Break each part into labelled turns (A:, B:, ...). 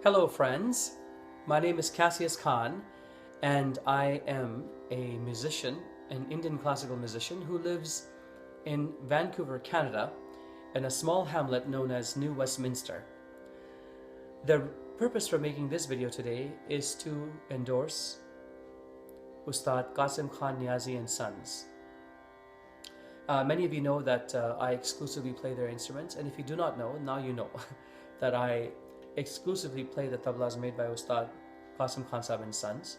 A: Hello friends, my name is Cassius Khan and I am a musician, an Indian classical musician who lives in Vancouver, Canada in a small hamlet known as New Westminster. The purpose for making this video today is to endorse Ustad Qasim Khan Niyazi and Sons. Many of you know that I exclusively play their instruments, and if you do not know, now you know that I exclusively play the tablas made by Ustad Qasim Khansaheb and Sons,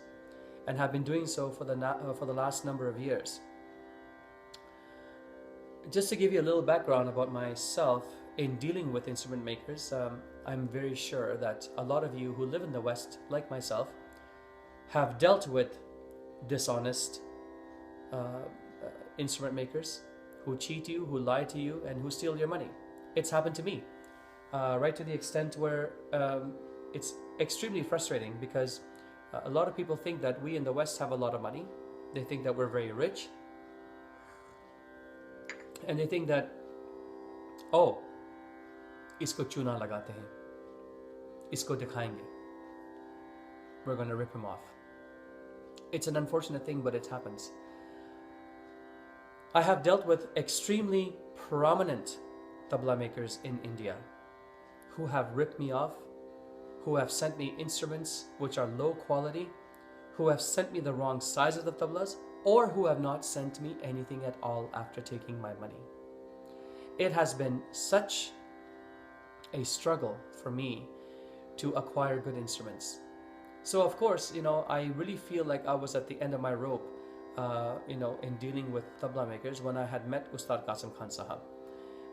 A: and have been doing so for the last number of years. Just to give you a little background about myself in dealing with instrument makers, I'm very sure that a lot of you who live in the West, like myself, have dealt with dishonest instrument makers who cheat you, who lie to you, and who steal your money. It's happened to me. Right to the extent where it's extremely frustrating because a lot of people think that we in the West have a lot of money. They think that we're very rich. And they think that, oh, isko chuna lagate hain, isko dikhayenge. We're going to rip him off. It's an unfortunate thing, but it happens. I have dealt with extremely prominent tabla makers in India who have ripped me off, who have sent me instruments which are low quality, who have sent me the wrong size of the tablas, or who have not sent me anything at all after taking my money. It has been such a struggle for me to acquire good instruments. So of course, I really feel like I was at the end of my rope, in dealing with tabla makers when I had met Ustad Qasim Khansaheb.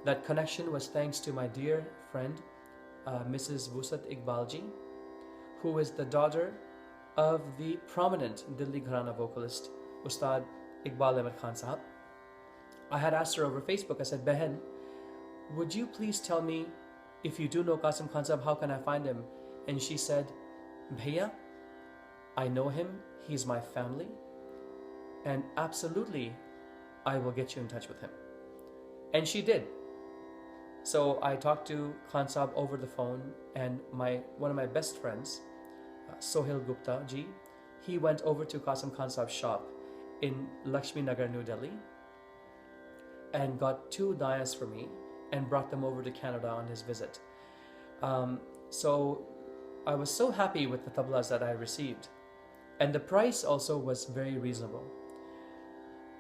A: That connection was thanks to my dear friend, Mrs. Wusat Iqbalji, who is the daughter of the prominent Dilli Gharana vocalist, Ustad Iqbal Ahmed Khansaheb. I had asked her over Facebook, I said, Behen, would you please tell me, if you do know Qasim Khansaheb, how can I find him? And she said, Bhaiya, I know him, he's my family, and absolutely, I will get you in touch with him. And she did. So I talked to Khansaheb over the phone, and one of my best friends, Sohail Gupta ji, he went over to Qasim Khansaheb's shop in Laxminagar, New Delhi, and got 2 dayas for me and brought them over to Canada on his visit. So I was so happy with the tablas that I received, and the price also was very reasonable.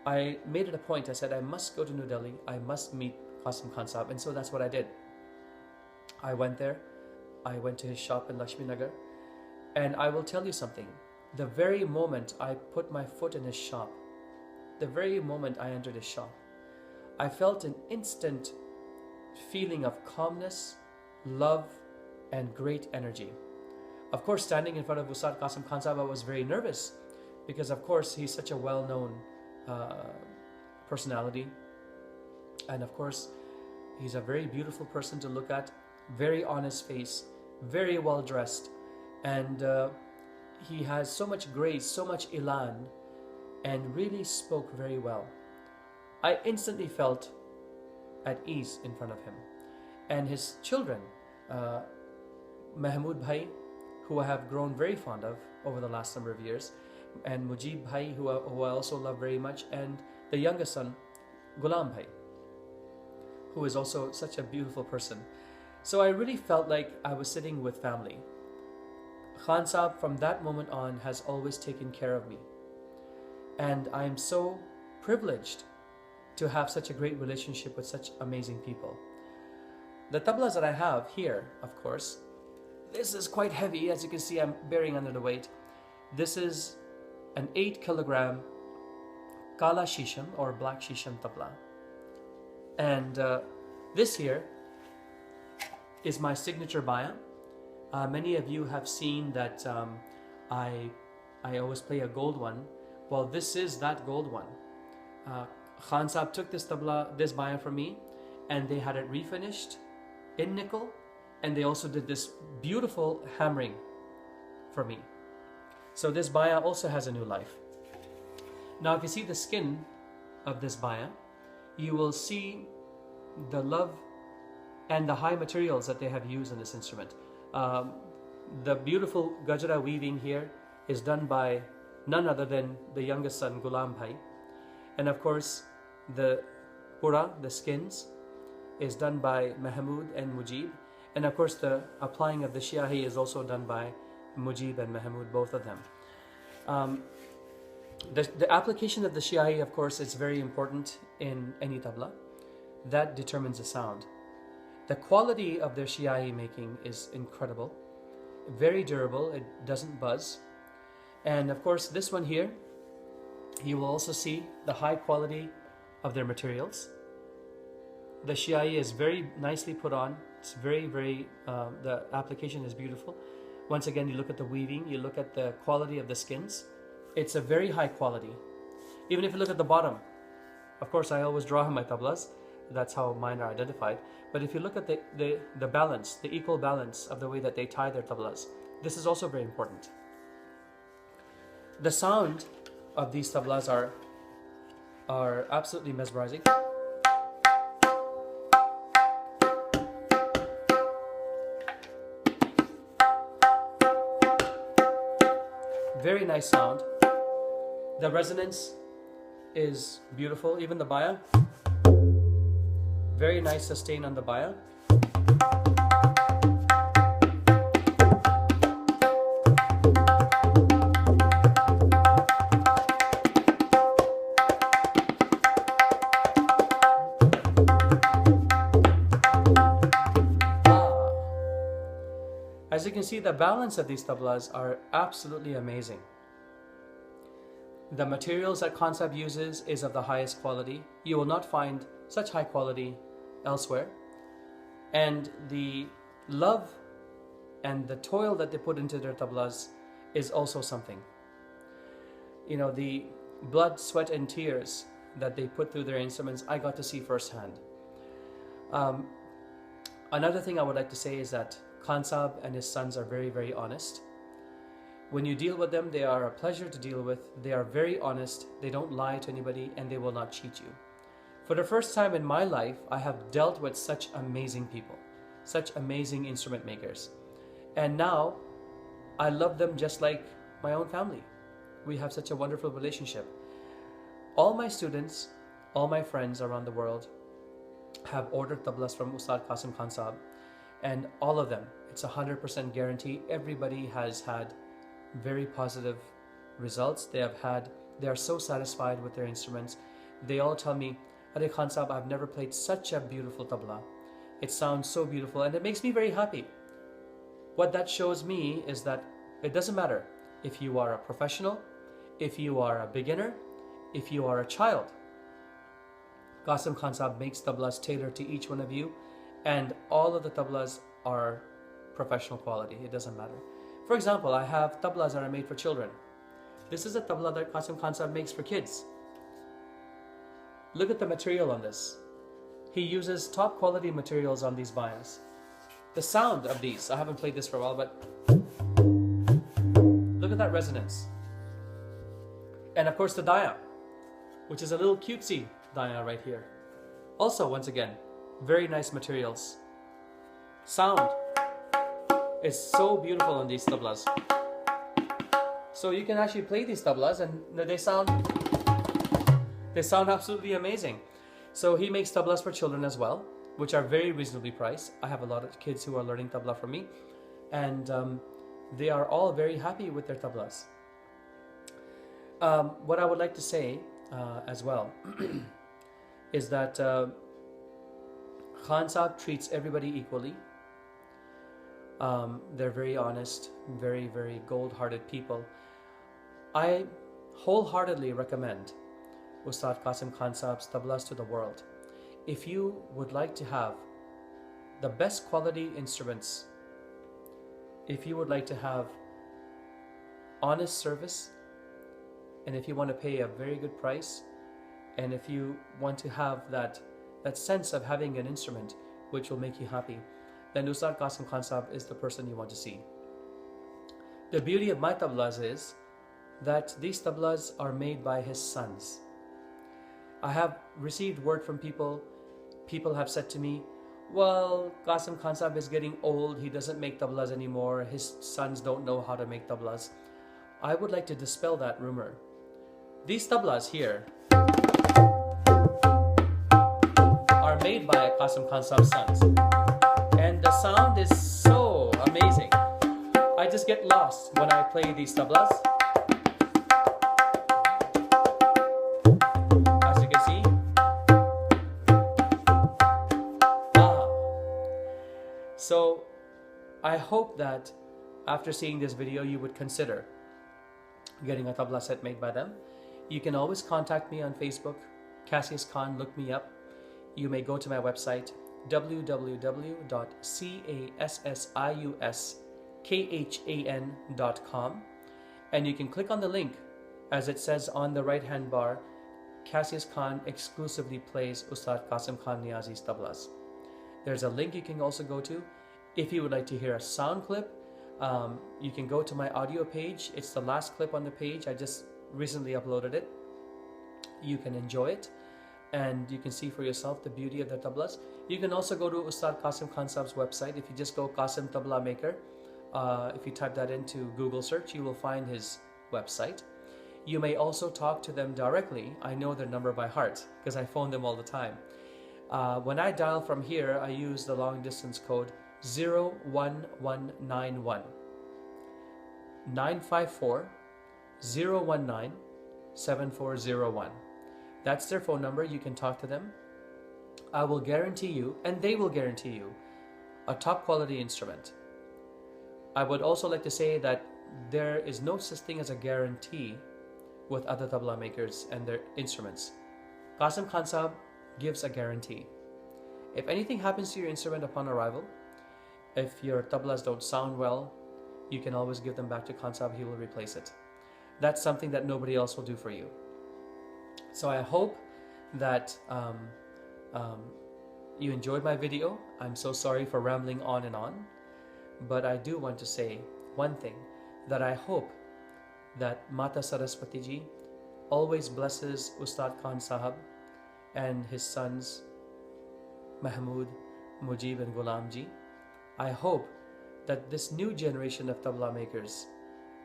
A: I made it a point, I said I must go to New Delhi, I must meet Qasim Khansaheb, and so that's what I did. I went there, I went to his shop in Laxminagar, and I will tell you something. The very moment I put my foot in his shop, the very moment I entered his shop, I felt an instant feeling of calmness, love, and great energy. Of course, standing in front of Ustad Qasim Khansaheb, I was very nervous because, of course, he's such a well-known personality. And of course, he's a very beautiful person to look at, very honest face, very well dressed, and he has so much grace, so much elan, and really spoke very well. I instantly felt at ease in front of him. And his children, Mahmood Bhai, who I have grown very fond of over the last number of years, and Mujib Bhai, who I also love very much, and the youngest son, Ghulam Bhai, who is also such a beautiful person. So I really felt like I was sitting with family. Khansaheb from that moment on has always taken care of me. And I am so privileged to have such a great relationship with such amazing people. The tablas that I have here, of course, this is quite heavy. As you can see, I'm bearing under the weight. This is an 8-kilogram Kala Shisham or black Shisham tabla. And this here is my signature baya. Many of you have seen that I always play a gold one. Well, this is that gold one. Khansaheb took this tabla, this baya from me, and they had it refinished in nickel, and they also did this beautiful hammering for me. So this baya also has a new life. Now, if you see the skin of this baya, you will see the love and the high materials that they have used in this instrument. The beautiful Gajra weaving here is done by none other than the youngest son, Ghulam Bhai. And of course, the pura, the skins, is done by Mahmood and Mujib. And of course, the applying of the Shiahi is also done by Mujib and Mahmood, both of them. The application of the Shiahi, of course, is very important in any tabla. That determines the sound. The quality of their Shiahi making is incredible, very durable, it doesn't buzz. And of course, this one here, you will also see the high quality of their materials. The Shiahi is very nicely put on. It's very, the application is beautiful. Once again, you look at the weaving, you look at the quality of the skins. It's a very high quality. Even if you look at the bottom, of course, I always draw my tablas. That's how mine are identified. But if you look at the balance, the equal balance of the way that they tie their tablas, this is also very important. The sound of these tablas are absolutely mesmerizing. Very nice sound. The resonance is beautiful. Even the baya, very nice sustain on the baya. As you can see, the balance of these tablas are absolutely amazing. The materials that Khansaheb uses is of the highest quality. You will not find such high quality elsewhere. And the love and the toil that they put into their tablas is also something. You know, the blood, sweat and tears that they put through their instruments, I got to see firsthand. Another thing I would like to say is that Khansaheb and his sons are very, very honest. When you deal with them, they are a pleasure to deal with. They are very honest. They don't lie to anybody and they will not cheat you. For the first time in my life, I have dealt with such amazing people, such amazing instrument makers. And now I love them just like my own family. We have such a wonderful relationship. All my students, all my friends around the world have ordered tablas from Ustad Qasim Khansaheb. And all of them, it's 100% guarantee. Everybody has had very positive results. They are so satisfied with their instruments. They all tell me, "Arey Khansaheb, I've never played such a beautiful tabla. It sounds so beautiful," and it makes me very happy. What that shows me is that it doesn't matter if you are a professional, if you are a beginner, if you are a child. Qasim Khansaheb makes tablas tailored to each one of you. And all of the tablas are professional quality. It doesn't matter. For example, I have tablas that are made for children. This is a tabla that Qasim Khansaheb makes for kids. Look at the material on this. He uses top quality materials on these bayas. The sound of these, I haven't played this for a while, but look at that resonance. And of course the daya, which is a little cutesy daya right here. Also, once again, very nice materials. Sound is so beautiful on these tablas. So you can actually play these tablas and they sound absolutely amazing. So he makes tablas for children as well, which are very reasonably priced. I have a lot of kids who are learning tabla from me, and they are all very happy with their tablas. What I would like to say as well is that Khansaheb treats everybody equally. They're very honest, very, very gold-hearted people. I wholeheartedly recommend Ustad Qasim Khansaheb's tablas to the world. If you would like to have the best quality instruments, if you would like to have honest service, and if you want to pay a very good price, and if you want to have that sense of having an instrument which will make you happy, then Ustad Qasim Khansaheb is the person you want to see. The beauty of my tablas is that these tablas are made by his sons. I have received word from people have said to me, well, Qasim Khansaheb is getting old, he doesn't make tablas anymore, his sons don't know how to make tablas. I would like to dispel that rumor. These tablas here are made by Qasim Khansaheb's sons, and the sound is so amazing. I just get lost when I play these tablas. As you can see. So I hope that after seeing this video you would consider getting a tabla set made by them. You can always contact me on Facebook, Cassius Khan, look me up. You may go to my website www.cassiuskhan.com, and you can click on the link as it says on the right hand bar. Cassius Khan exclusively plays Ustad Qasim Khan Niyazi's tablas. There's a link you can also go to. If you would like to hear a sound clip, you can go to my audio page. It's the last clip on the page. I just recently uploaded it. You can enjoy it and you can see for yourself the beauty of the tablas. You can also go to Ustad Qasim Khansaheb's website. If you just go Qasim Tabla Maker, if you type that into Google search, you will find his website. You may also talk to them directly. I know their number by heart because I phone them all the time. When I dial from here, I use the long distance code 01191 954 019 7401. That's their phone number. You can talk to them. I will guarantee you, and they will guarantee you, a top quality instrument. I would also like to say that there is no such thing as a guarantee with other tabla makers and their instruments. Qasim Khansaheb gives a guarantee. If anything happens to your instrument upon arrival, if your tablas don't sound well, you can always give them back to Khansaheb. He will replace it. That's something that nobody else will do for you. So I hope that you enjoyed my video. I'm so sorry for rambling on and on, but I do want to say one thing, that I hope that Mata Saraswati ji always blesses Ustad Khansaheb and his sons Mahmood, Mujib and Ghulam ji. I hope that this new generation of tabla makers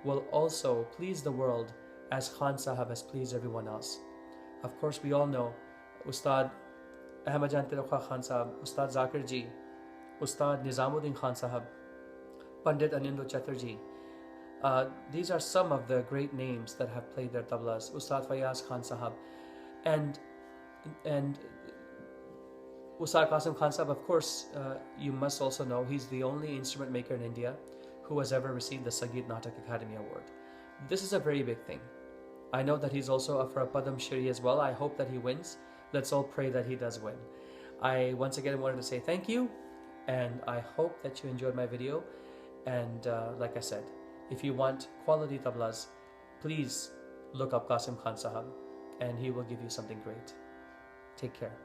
A: will also please the world as Khansaheb has pleased everyone else. Of course, we all know Ustad Ahmadjan Tilakha Khansaheb, Ustad Zakir ji, Ustad Nizamuddin Khansaheb, Pandit Anindo Chatterjee. These are some of the great names that have played their tablas. Ustad Fayaz Khansaheb and Ustad Qasim Khansaheb, of course, you must also know he's the only instrument maker in India who has ever received the Sangeet Natak Akademi Award. This is a very big thing. I know that he's also up for a Padam Shri as well. I hope that he wins. Let's all pray that he does win. I once again wanted to say thank you, and I hope that you enjoyed my video. And like I said, if you want quality tablas, please look up Qasim Khansaheb and he will give you something great. Take care.